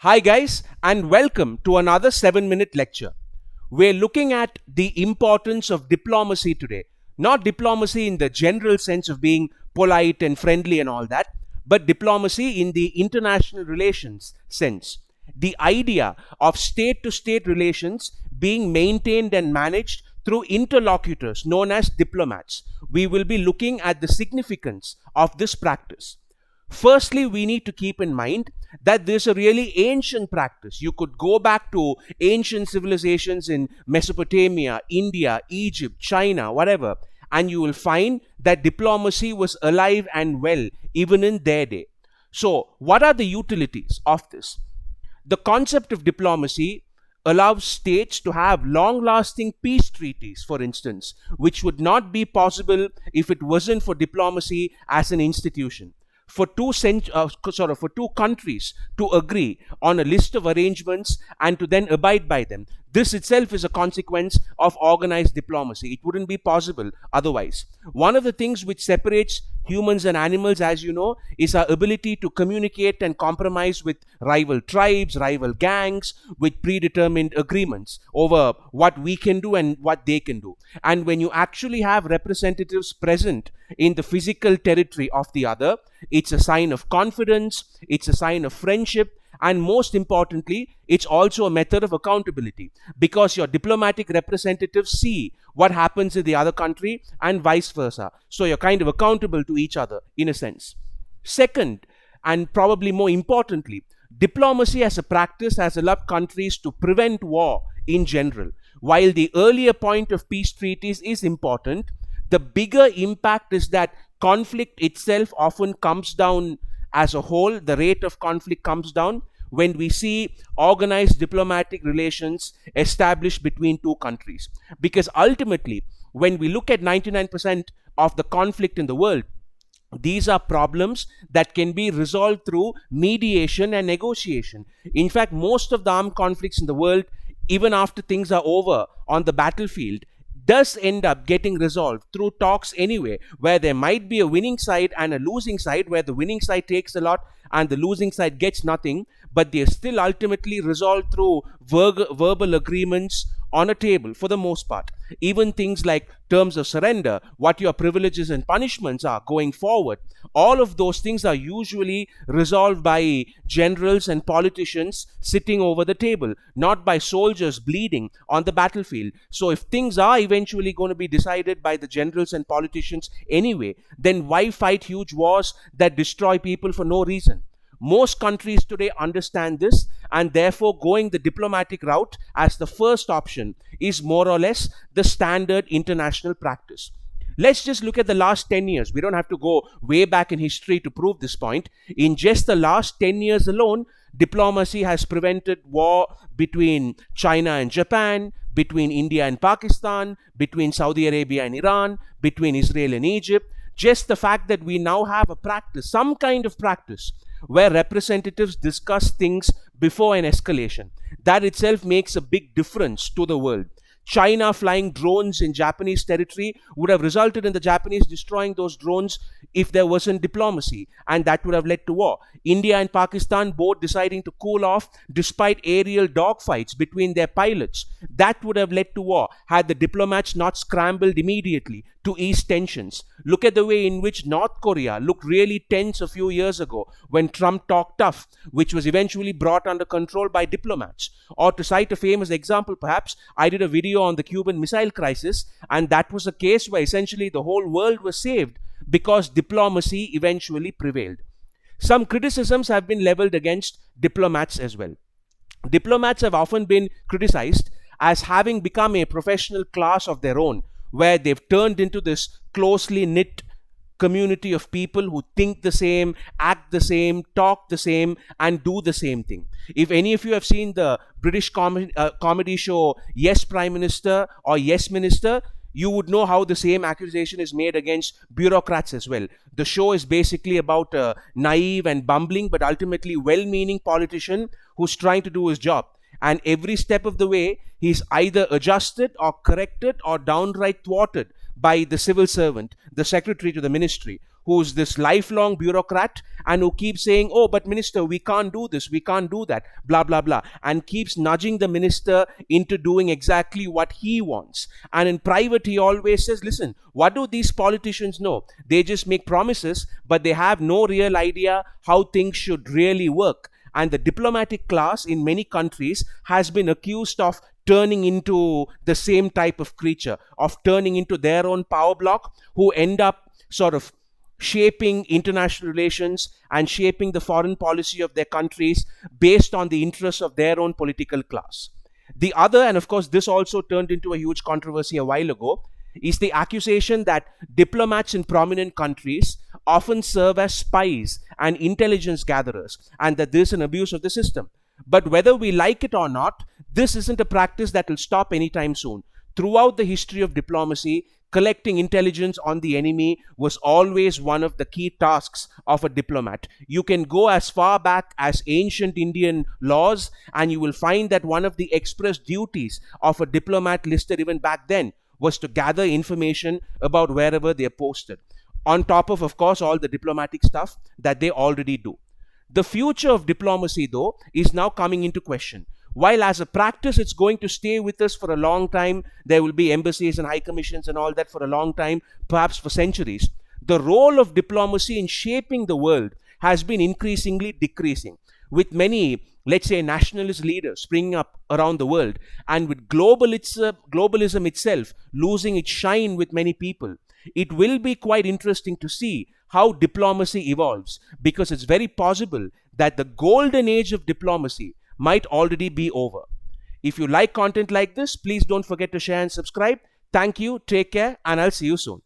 Hi, guys, and welcome to another 7-minute lecture. We're looking at the importance of diplomacy today. Not diplomacy in the general sense of being polite and friendly and all that, but diplomacy in the international relations sense. The idea of state to state relations being maintained and managed through interlocutors known as diplomats. We will be looking at the significance of this practice. Firstly, we need to keep in mind that there's a really ancient practice. You could go back to ancient civilizations in Mesopotamia, India, Egypt, China, whatever, and you will find that diplomacy was alive and well even in their day. So, what are the utilities of this? The concept of diplomacy allows states to have long lasting peace treaties, for instance, which would not be possible if it wasn't for diplomacy as an institution. For two countries to agree on a list of arrangements and to then abide by them, this itself is a consequence of organized diplomacy. It wouldn't be possible otherwise. One of the things which separates humans and animals, as you know, is our ability to communicate and compromise with rival tribes, rival gangs, with predetermined agreements over what we can do and what they can do. And when you actually have representatives present in the physical territory of the other, it's a sign of confidence, it's a sign of friendship, and most importantly, it's also a method of accountability because your diplomatic representatives see what happens in the other country and vice versa. So you're kind of accountable to each other in a sense. Second, and probably more importantly, diplomacy as a practice has allowed countries to prevent war in general. While the earlier point of peace treaties is important, the bigger impact is that conflict itself often comes down as a whole. The rate of conflict comes down when we see organized diplomatic relations established between two countries. Because ultimately, when we look at 99% of the conflict in the world, these are problems that can be resolved through mediation and negotiation. In fact, most of the armed conflicts in the world, even after things are over on the battlefield, does end up getting resolved through talks anyway, where there might be a winning side and a losing side, where the winning side takes a lot and the losing side gets nothing, but they're still ultimately resolved through verbal agreements on a table for the most part. Even things like terms of surrender, what your privileges and punishments are going forward, all of those things are usually resolved by generals and politicians sitting over the table, not by soldiers bleeding on the battlefield. So if things are eventually going to be decided by the generals and politicians anyway, then why fight huge wars that destroy people for no reason? Most countries today understand this, and therefore going the diplomatic route as the first option is more or less the standard international practice. Let's just look at the last 10 years. We don't have to go way back in history to prove this point. In just the last 10 years alone, diplomacy has prevented war between China and Japan, between India and Pakistan, between Saudi Arabia and Iran, between Israel and Egypt. Just the fact that we now have a practice, some kind of practice, where representatives discuss things before an escalation, that itself makes a big difference to the world. China flying drones in Japanese territory would have resulted in the Japanese destroying those drones if there wasn't diplomacy, and that would have led to war. India and Pakistan both deciding to cool off despite aerial dogfights between their pilots. That would have led to war had the diplomats not scrambled immediately to ease tensions. Look at the way in which North Korea looked really tense a few years ago when Trump talked tough, which was eventually brought under control by diplomats. Or to cite a famous example, perhaps, I did a video on the Cuban Missile Crisis, and that was a case where essentially the whole world was saved because diplomacy eventually prevailed. Some criticisms have been leveled against diplomats as well. Diplomats have often been criticized as having become a professional class of their own, where they've turned into this closely knit community of people who think the same, act the same, talk the same, and do the same thing. If any of you have seen the British comedy show Yes Prime Minister or Yes Minister, you would know how the same accusation is made against bureaucrats as well. The show is basically about a naive and bumbling but ultimately well-meaning politician who's trying to do his job. And every step of the way, he's either adjusted or corrected or downright thwarted by the civil servant, the secretary to the ministry, who's this lifelong bureaucrat and who keeps saying, oh, but minister, we can't do this, we can't do that, blah, blah, blah, and keeps nudging the minister into doing exactly what he wants. And in private, he always says, listen, what do these politicians know? They just make promises, but they have no real idea how things should really work. And the diplomatic class in many countries has been accused of turning into the same type of creature, of turning into their own power block, who end up sort of shaping international relations and shaping the foreign policy of their countries based on the interests of their own political class. The other, and of course this also turned into a huge controversy a while ago, is the accusation that diplomats in prominent countries often serve as spies and intelligence gatherers, and that this is an abuse of the system. But whether we like it or not, this isn't a practice that will stop anytime soon. Throughout the history of diplomacy, collecting intelligence on the enemy was always one of the key tasks of a diplomat. You can go as far back as ancient Indian laws, and you will find that one of the express duties of a diplomat listed even back then was to gather information about wherever they are posted. On top of course, all the diplomatic stuff that they already do. The future of diplomacy, though, is now coming into question. While as a practice, it's going to stay with us for a long time, there will be embassies and high commissions and all that for a long time, perhaps for centuries. The role of diplomacy in shaping the world has been increasingly decreasing, with many, let's say, nationalist leaders springing up around the world, and with globalism itself losing its shine with many people. It will be quite interesting to see how diplomacy evolves, because it's very possible that the golden age of diplomacy might already be over. If you like content like this, please don't forget to share and subscribe. Thank you, take care, and I'll see you soon.